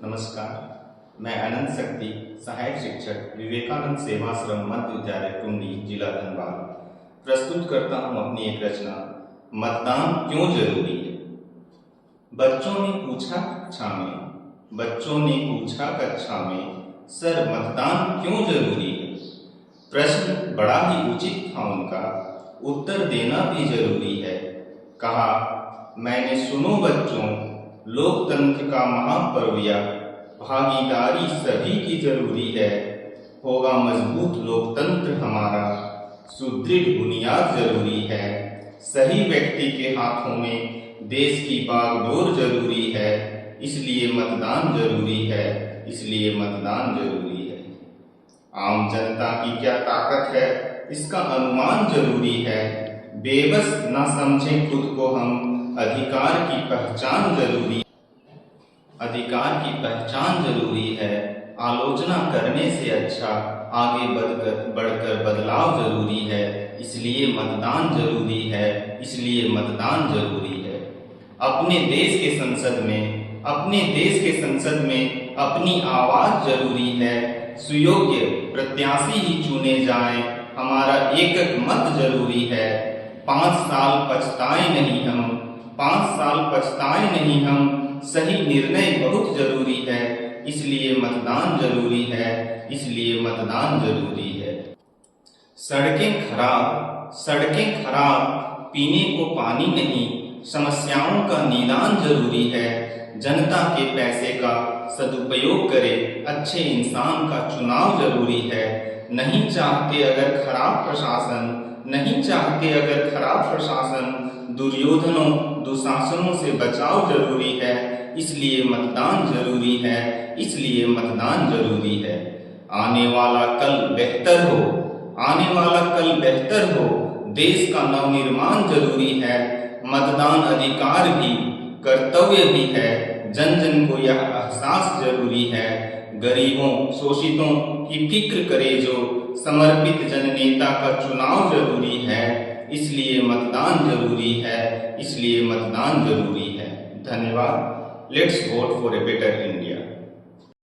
नमस्कार, मैं अनंत शक्ति सहायक शिक्षक विवेकानंद सेवाश्रम मध्य विद्यालय टुंडी जिला धनबाद प्रस्तुत करता हूं अपनी एक रचना मतदान क्यों जरूरी है। बच्चों ने पूछा कक्षा में सर मतदान क्यों जरूरी है। प्रश्न बड़ा ही उचित था उनका, उत्तर देना भी जरूरी है। कहा मैंने सुनो बच्चों, लोकतंत्र का महापर्व या भागीदारी सभी की जरूरी है। होगा मजबूत लोकतंत्र हमारा, सुदृढ़ बुनियाद जरूरी है। सही व्यक्ति के हाथों में देश की बागडोर जरूरी है, इसलिए मतदान जरूरी है, इसलिए मतदान जरूरी है। आम जनता की क्या ताकत है इसका अनुमान जरूरी है। बेबस न समझें खुद को हम, अधिकार की पहचान जरूरी है। अधिकार की पहचान जरूरी है। आलोचना करने से अच्छा आगे बढ़कर बदलाव जरूरी है, इसलिए मतदान जरूरी है, इसलिए मतदान जरूरी है। अपने देश के संसद में अपनी आवाज जरूरी है। सुयोग्य प्रत्याशी ही चुने जाएं, हमारा एकक मत जरूरी है। 5 साल पछताए नहीं हम, सही निर्णय बहुत जरूरी है, इसलिए मतदान जरूरी है, इसलिए मतदान जरूरी है। सड़कें खराब, पीने को पानी नहीं, समस्याओं का निदान जरूरी है। जनता के पैसे का सदुपयोग करे, अच्छे इंसान का चुनाव जरूरी है। नहीं चाहते अगर खराब प्रशासन, दुर्योधनों दुशासनों से बचाव जरूरी है, इसलिए मतदान जरूरी है, इसलिए मतदान जरूरी है। आने वाला कल बेहतर हो, देश का नवनिर्माण जरूरी है। मतदान अधिकार भी कर्तव्य भी है, जन जन को यह एहसास जरूरी है। गरीबों शोषितों की फिक्र करे जो, समर्पित जननेता का चुनाव जरूरी है, इसलिए मतदान जरूरी है, इसलिए मतदान जरूरी है। धन्यवाद। Let's vote for a better India.